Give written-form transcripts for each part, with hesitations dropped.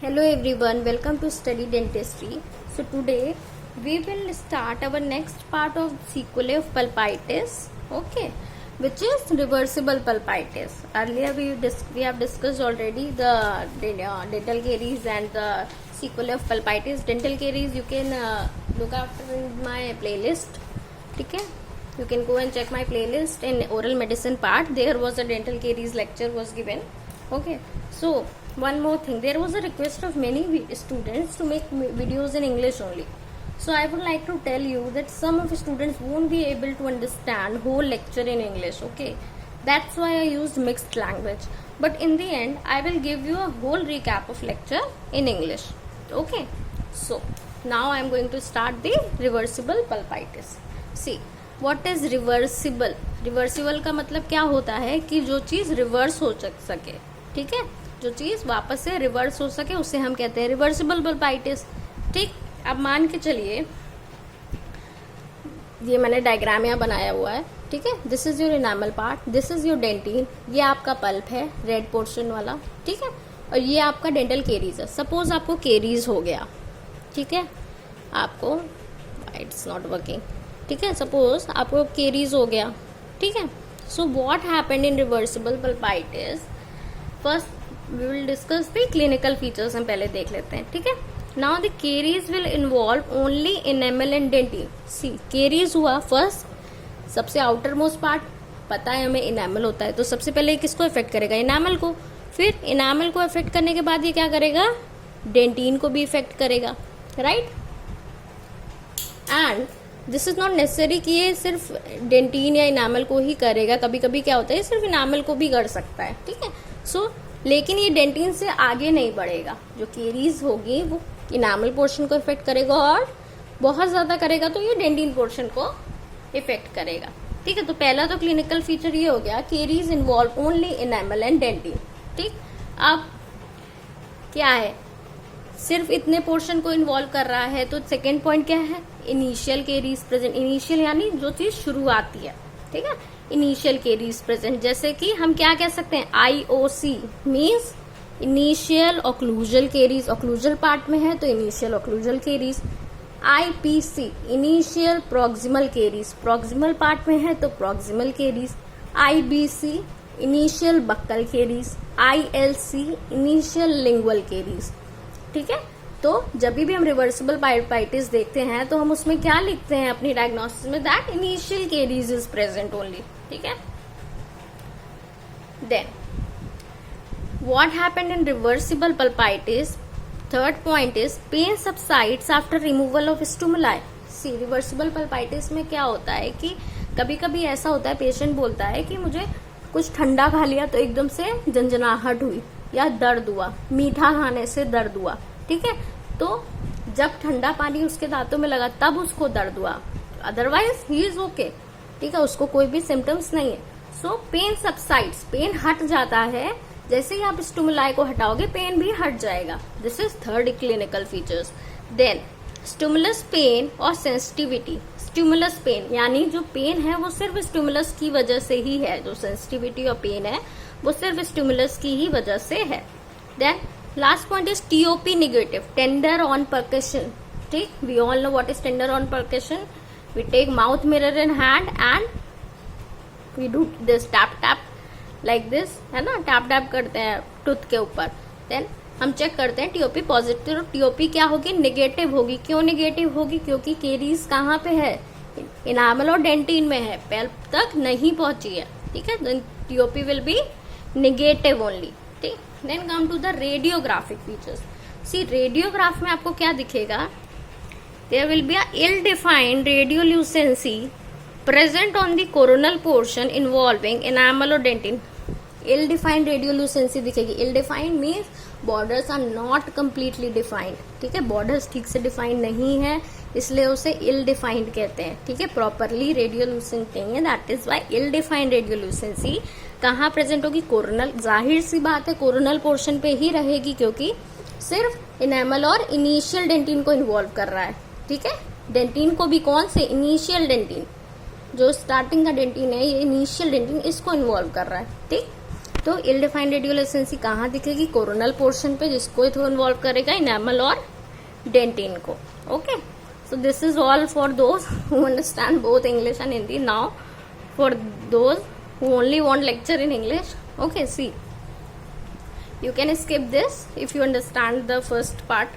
Hello everyone, welcome to Study Dentistry. So today we will start our next part of sequelae of pulpitis, okay, which is reversible pulpitis. Earlier we have discussed already the dental caries and the sequelae of pulpitis. Dental caries you can look after in my playlist, okay. You can go and check my playlist in oral medicine part. There was a dental caries lecture was given, okay. So one more thing, there was a request of many students to make videos in English only. So I would like to tell you that some of the students won't be able to understand whole lecture in English, okay. That's why I used mixed language. But in the end, I will give you a whole recap of lecture in English, okay. So now I am going to start the reversible pulpitis. See, what is reversible? Reversible का मतलब क्या होता है कि जो चीज reverse हो सके, ठीक है, जो चीज वापस से रिवर्स हो सके उसे हम कहते हैं रिवर्सिबल पल्पाइटिस, ठीक। अब मान के चलिए ये मैंने डायग्राम यहाँ बनाया हुआ है, ठीक है। This is your enamel part, this is your dentin, ये आपका पल्प है रेड पोर्शन वाला, ठीक है, और ये आपका डेंटल केरीज है। सपोज आपको केरीज हो गया, ठीक है, आपको इट्स नॉट वर्किंग, ठीक है, सपोज आपको केरीज हो गया, ठीक है। So what happened in reversible pulpitis, first we will discuss the clinical features, हम पहले देख लेते हैं, ठीक है। Now the caries will involve only enamel and dentin. See, caries हुआ फर्स्ट, सबसे आउटर मोस्ट पार्ट पता है हमें इनेमल होता है, तो सबसे पहले किसको इफेक्ट करेगा, इनेमल को। फिर इनेमल को इफेक्ट करने के बाद ये क्या करेगा, डेंटिन को भी इफेक्ट करेगा, right. And this is not necessary कि ये सिर्फ डेंटिन या इनामल को ही करेगा, कभी कभी क्या होता है सिर्फ इनामल को भी कर सकता है, ठीक है। सो लेकिन ये डेंटिन से आगे नहीं बढ़ेगा, जो केरीज होगी वो इनामल पोर्शन को इफेक्ट करेगा और बहुत ज्यादा करेगा तो ये डेंटिन पोर्शन को इफेक्ट करेगा, ठीक है। तो पहला तो क्लिनिकल फीचर ये हो गया, caries involve only enamel and dentin, ठीक। अब क्या है, सिर्फ इतने पोर्शन को इन्वॉल्व कर रहा है, तो सेकेंड पॉइंट क्या है, इनिशियल केरीज प्रेजेंट। इनिशियल यानी जो चीज शुरुआती है, ठीक है, इनिशियल केरीज प्रेजेंट। जैसे कि हम क्या कह सकते हैं, IOC means initial occlusal caries, occlusal part में है तो initial occlusal caries. IPC initial proximal caries, proximal part में है तो proximal caries. IBC initial buccal caries. ILC initial lingual caries, ठीक है। तो जब भी हम रिवर्सिबल पल्पाइटिस देखते हैं तो हम उसमें क्या लिखते हैं अपनी डायग्नोसिस में, that initial caries is present only, ठीक है। Then what happened in reversible pulpitis, third point is pain subsides after removal of stimuli. See, reversible pulpitis में क्या होता है कि कभी कभी ऐसा होता है, पेशेंट बोलता है कि मुझे कुछ ठंडा खा लिया तो एकदम से झंझनाहट हुई या दर्द हुआ, मीठा खाने से दर्द हुआ, ठीक है। तो जब ठंडा पानी उसके दांतों में लगा तब उसको दर्द हुआ, अदरवाइज ही इज ओके, ठीक है, उसको कोई भी सिम्टम्स नहीं है। सो पेन सबसाइड्स, पेन हट जाता है, जैसे ही आप स्टिमुलाई को हटाओगे पेन भी हट जाएगा। This is third clinical features. Then stimulus pain और सेंसिटिविटी। स्टिमुलस पेन यानी जो पेन है वो सिर्फ स्टिमुलस की वजह से ही है, जो सेंसिटिविटी और पेन है वो सिर्फ स्टिमुलस की ही वजह से है। Then last point is TOP negative, tender on percussion, ठीक। We all know what is tender on percussion. We take mouth mirror in hand and we do this tap tap like this, है ना, tap tap करते हैं tooth के ऊपर। Then हम check करते हैं TOP पॉजिटिव, TOP क्या होगी, नेगेटिव होगी। क्यों नेगेटिव होगी, क्योंकि केरीज कहाँ पे है, इनामल और डेंटिन में है, पल्प तक नहीं पहुंची है, ठीक है। Then TOP will be negative only, ठीक। Then come to the radiographic features. See, radiograph में आपको क्या दिखेगा, there will be a ill defined radiolucency present on the coronal portion involving enamel और डेंटिन। इल डिफाइंड रेडियोल्यूसेंसी दिखेगी। Ill defined means borders are not completely defined, ठीक है, borders ठीक से डिफाइंड नहीं है इसलिए उसे इल डिफाइंड कहते हैं, ठीक है, प्रॉपरली रेडियोल्यूसेंट नहीं है, that is why ill defined radiolucency कहाँ प्रेजेंट होगी, कोरोनल। जाहिर सी बात है कोरोनल पोर्शन पे ही रहेगी क्योंकि सिर्फ इनेमल और इनिशियल डेंटिन को इन्वॉल्व कर रहा है, ठीक है। डेंटिन को भी कौन से, इनिशियल डेंटिन, जो स्टार्टिंग का डेंटिन है ये इनिशियल डेंटिन इसको इन्वॉल्व कर रहा है, ठीक। तो इल डिफाइंड रेडियोलेसेंसी कहाँ दिखेगी? कोरोनल पोर्शन पे, जिसको तो इन्वॉल्व करेगा इनेमल और डेंटिन को. Okay, so this is all for those who understand both English and Hindi. Now for those who only want lecture in English, okay, see, you can skip this if you understand the first part.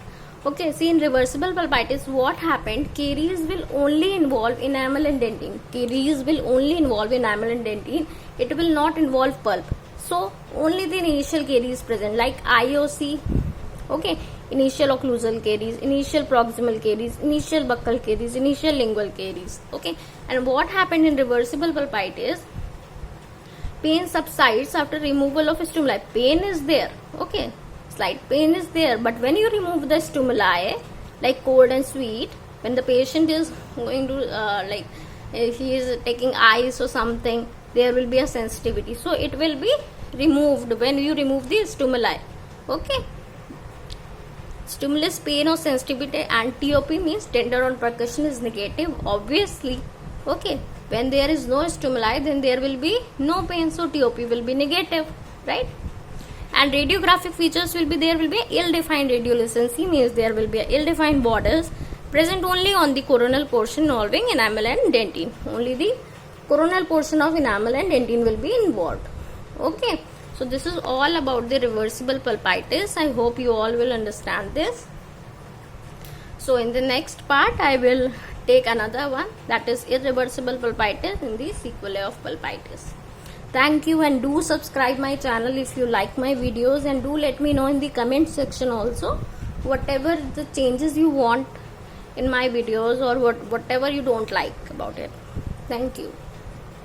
Okay, see, in reversible pulpitis what happened, caries will only involve enamel and dentine. Caries will only involve enamel and dentine, it will not involve pulp. So only the initial caries present, like IOC. Okay, initial occlusal caries, initial proximal caries, initial buccal caries, initial lingual caries. Okay, and what happened in reversible pulpitis, pain subsides after removal of stimuli. Pain is there, okay, slight pain is there, but when you remove the stimuli like cold and sweet, when the patient is going to if he is taking ice or something, there will be a sensitivity, so it will be removed when you remove the stimuli. Okay, stimulus, pain or sensitivity, and TOP means tender on percussion is negative, obviously. Okay, when there is no stimuli, then there will be no pain, so TOP will be negative, right? And radiographic features will be, there will be ill-defined radiolucency, means there will be ill-defined borders present only on the coronal portion involving enamel and dentine. Only the coronal portion of enamel and dentine will be involved. Okay, so this is all about the reversible pulpitis. I hope you all will understand this. So in the next part I will take another one, that is irreversible pulpitis in the sequelae of pulpitis. Thank you, and do subscribe my channel if you like my videos, and do let me know in the comment section also whatever the changes you want in my videos, or whatever you don't like about it. Thank you.